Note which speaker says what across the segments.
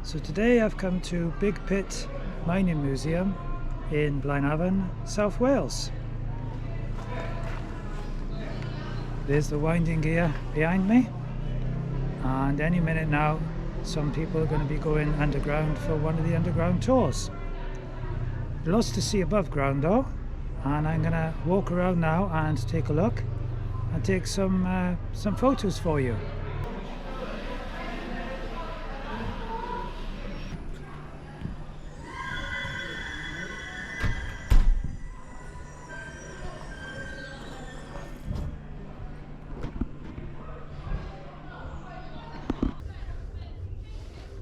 Speaker 1: So today I've come to Big Pit Mining Museum in Blaenavon, South Wales. There's the winding gear behind me, and any minute now some people are going to be going underground for one of the underground tours. Lots to see above ground though, and I'm going to walk around now and take a look and take some photos for you.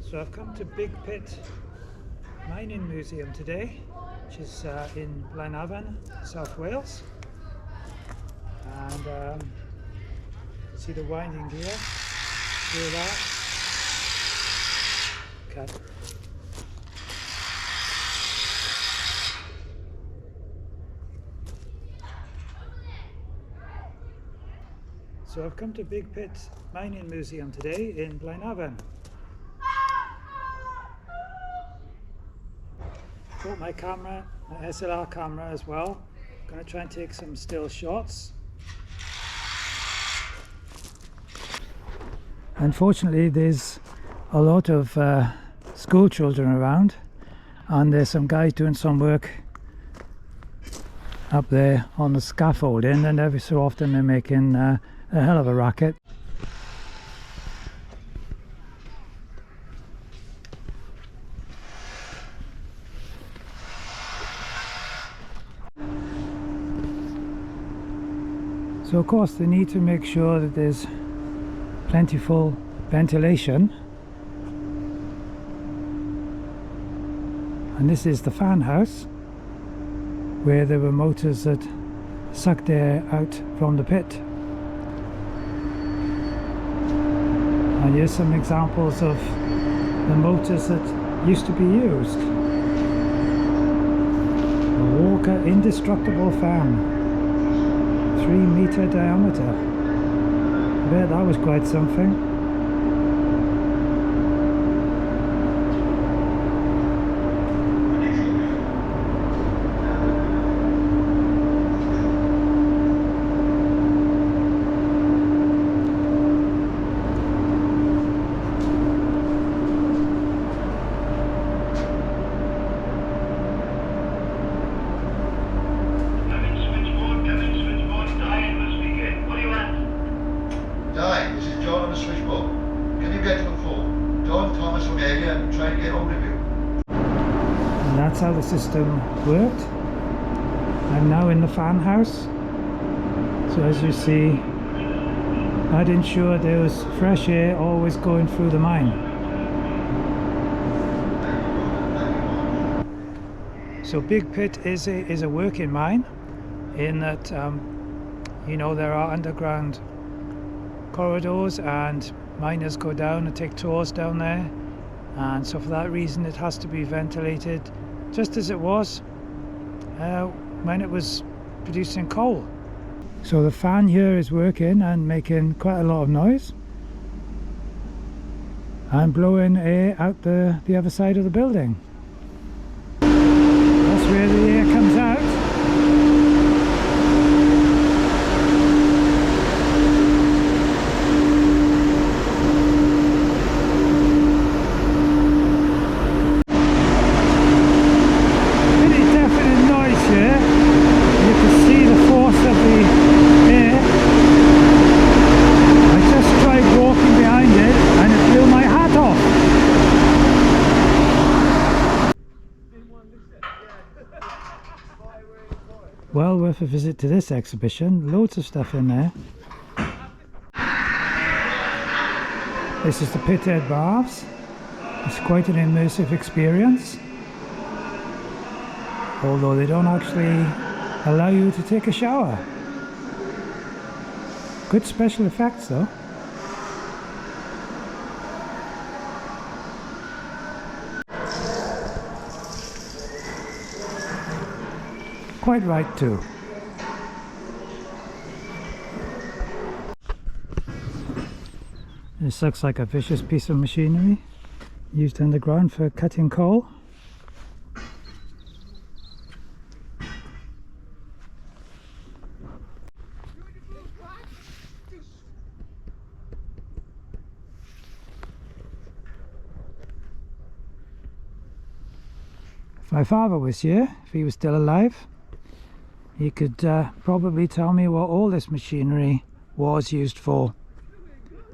Speaker 1: So I've come to Big Pit Mining Museum today, which is in Blaenavon, South Wales. And see the winding gear through that. Cut. So I've come to Big Pit Mining Museum today in Blaenavon. Brought my camera, my SLR camera as well. Going to try and take some still shots. Unfortunately, there's a lot of school children around, and there's some guys doing some work up there on the scaffolding, and every so often they're making a hell of a racket. So of course they need to make sure that there's plentiful ventilation, and this is the fan house where there were motors that sucked air out from the pit. And here's some examples of the motors that used to be used. A Walker indestructible fan, 3-meter diameter. I bet that was quite something. That's how the system worked. I'm now in the fan house, so as you see, I'd ensure there was fresh air always going through the mine. So Big Pit is a working mine, in that you know, there are underground corridors and miners go down and take tours down there, and so for that reason it has to be ventilated just as it was when it was producing coal. So the fan here is working and making quite a lot of noise and blowing air out the other side of the building. That's where the air comes out. well worth a visit to this exhibition. Loads of stuff in there. This is the pithead baths. It's quite an immersive experience, although they don't actually allow you to take a shower. Good special effects though. Quite right too. This looks like a vicious piece of machinery used underground for cutting coal. If my father was here, if he was still alive, he could probably tell me what all this machinery was used for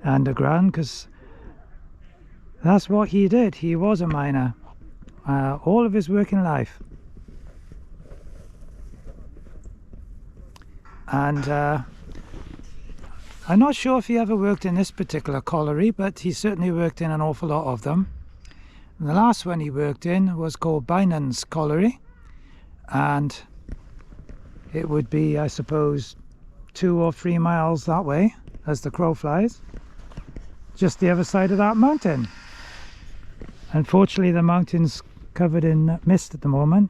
Speaker 1: underground, because that's what he did. He was a miner all of his working life. And I'm not sure if he ever worked in this particular colliery, but he certainly worked in an awful lot of them. And the last one he worked in was called Blaenavon's colliery, and it would be, I suppose, 2 or 3 miles that way as the crow flies, just the other side of that mountain. Unfortunately, the mountain's covered in mist at the moment,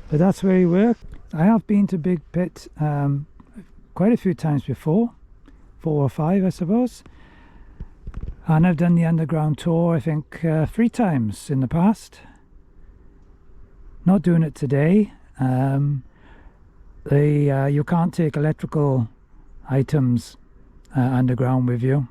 Speaker 1: but that's where he worked. I have been to Big Pit quite a few times before, 4 or 5 I suppose, and I've done the underground tour I think 3 times in the past. Not doing it today. You can't take electrical items underground with you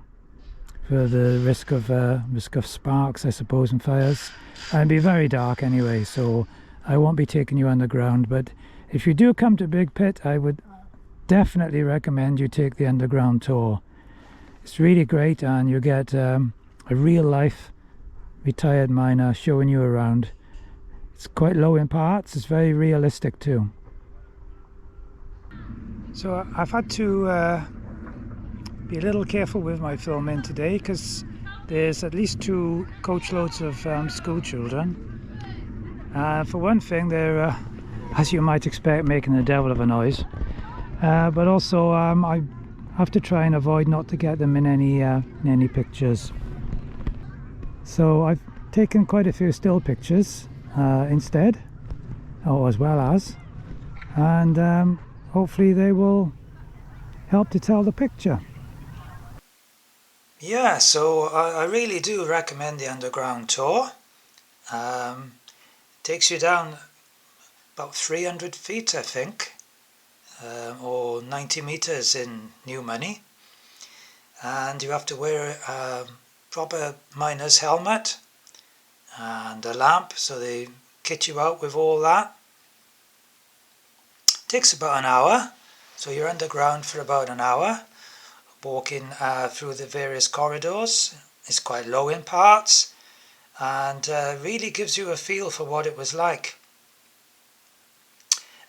Speaker 1: for the risk of sparks, I suppose, and fires. And it'd be very dark anyway, so I won't be taking you underground. But if you do come to Big Pit, I would definitely recommend you take the underground tour. It's really great, and you get a real life retired miner showing you around. It's quite low in parts, it's very realistic too. So I've had to be a little careful with my filming today, because there's at least 2 coachloads of school children. For one thing, they're, as you might expect, making a devil of a noise. But also I have to try and avoid not to get them in any pictures. So I've taken quite a few still pictures instead, or as well as, and hopefully they will help to tell the picture. Yeah, so I really do recommend the underground tour. Takes you down about 300 feet, I think, or 90 meters in new money, and you have to wear a proper miner's helmet and a lamp, so they kit you out with all that. Takes about an hour, so you're underground for about an hour, walking through the various corridors. It's quite low in parts, and really gives you a feel for what it was like.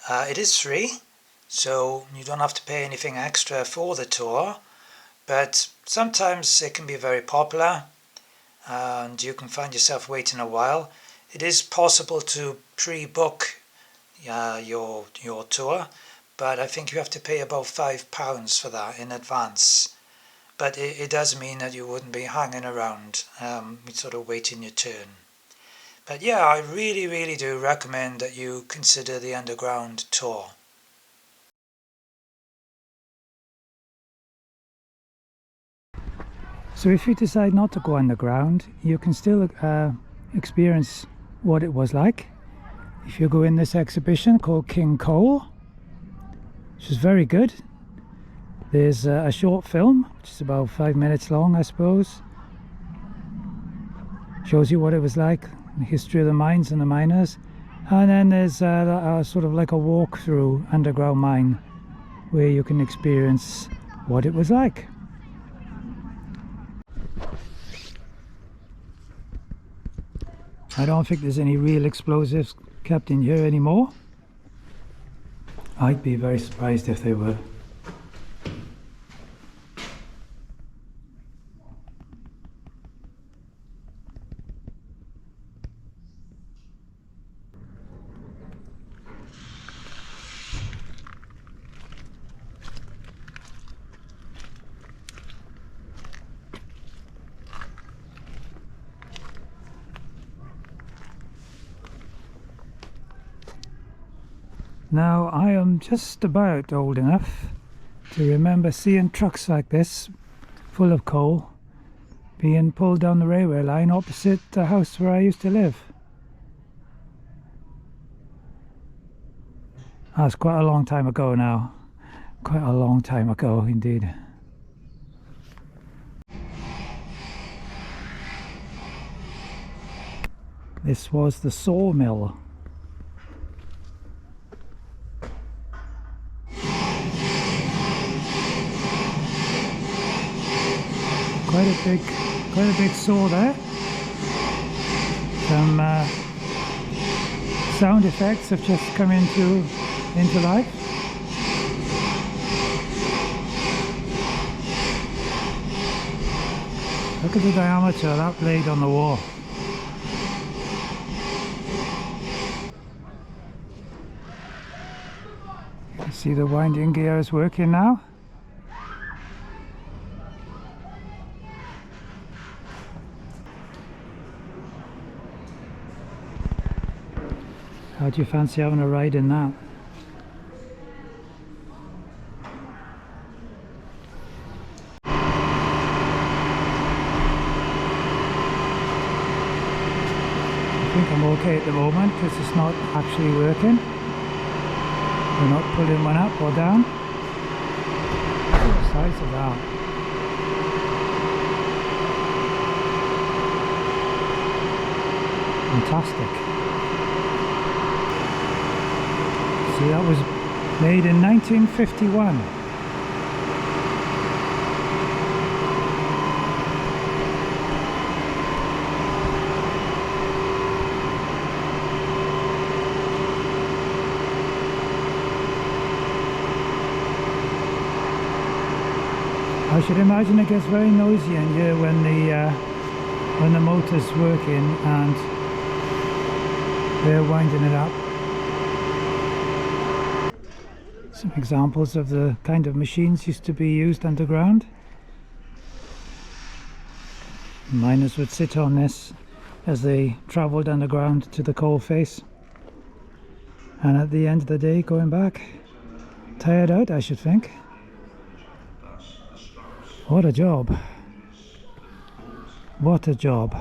Speaker 1: It is free, so you don't have to pay anything extra for the tour, but sometimes it can be very popular and you can find yourself waiting a while. It is possible to pre-book your tour, but I think you have to pay about £5 for that in advance. But it does mean that you wouldn't be hanging around, sort of waiting your turn. But yeah, I really do recommend that you consider the underground tour. So if you decide not to go underground, you can still experience what it was like. If you go in this exhibition called King Coal, which is very good. There's a short film, which is about 5 minutes long, I suppose. Shows you what it was like, the history of the mines and the miners. And then there's sort of like a walk through underground mine, where you can experience what it was like. I don't think there's any real explosives kept in here anymore. I'd be very surprised if they were. Now, I am just about old enough to remember seeing trucks like this, full of coal, being pulled down the railway line opposite the house where I used to live. That's quite a long time ago now. Quite a long time ago indeed. This was the sawmill. Quite a big saw there. Some sound effects have just come into life. Look at the diameter of that blade on the wall. You see the winding gear is working now. How do you fancy having a ride in that? I think I'm okay at the moment because it's not actually working. We're not pulling one up or down. Look at the size of that. Fantastic. See, that was made in 1951. I should imagine it gets very noisy in here when the motor's working and they're winding it up. Some examples of the kind of machines used to be used underground. Miners would sit on this as they travelled underground to the coal face, and at the end of the day going back tired out, I should think. What a job. What a job.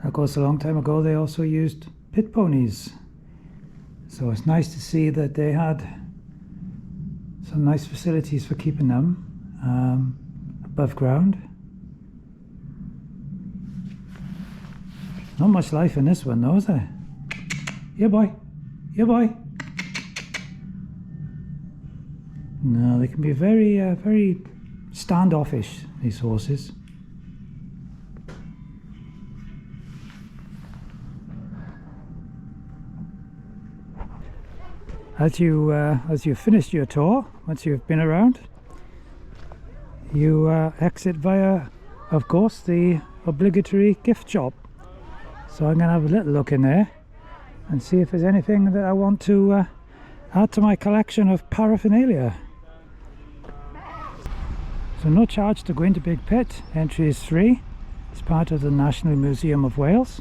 Speaker 1: Of course, a long time ago they also used pit ponies, so it's nice to see that they had some nice facilities for keeping them above ground. Not much life in this one though, is there? Yeah boy, yeah boy. No, they can be very very standoffish, these horses. As you finished your tour, once you've been around, you exit via, of course, the obligatory gift shop. So I'm going to have a little look in there and see if there's anything that I want to add to my collection of paraphernalia. So no charge to go into Big Pit, entry is free. It's part of the National Museum of Wales.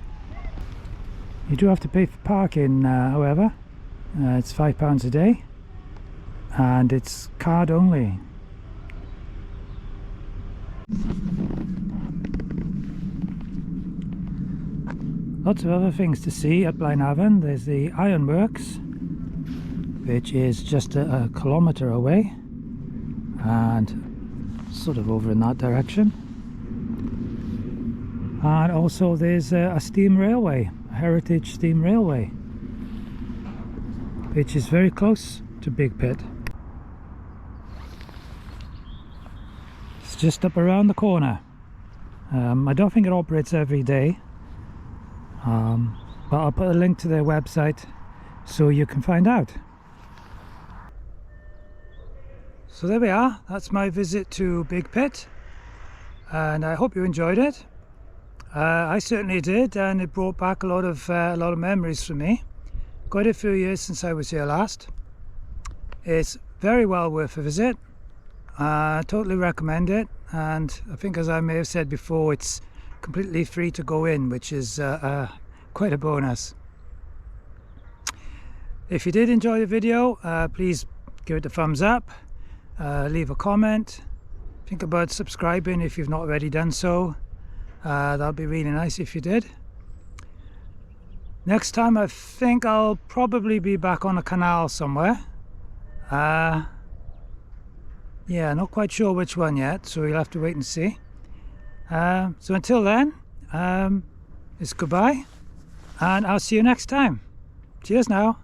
Speaker 1: You do have to pay for parking, however. It's £5 a day and it's card only. Lots of other things to see at Blaenavon. There's the ironworks, which is just a kilometre away, and sort of over in that direction. And also there's a steam railway, a heritage steam railway, which is very close to Big Pit. It's just up around the corner. I don't think it operates every day, but I'll put a link to their website so you can find out. So there we are, that's my visit to Big Pit, and I hope you enjoyed it. I certainly did, and it brought back a lot of memories for me. Quite a few years since I was here last. It's very well worth a visit. Totally recommend it, and I think, as I may have said before, it's completely free to go in, which is quite a bonus. If you did enjoy the video, please give it a thumbs up, leave a comment, think about subscribing if you've not already done so. That'd be really nice if you did. Next time I think I'll probably be back on a canal somewhere. Yeah, not quite sure which one yet, so you'll have to wait and see. So until then, it's goodbye, and I'll see you next time. Cheers now.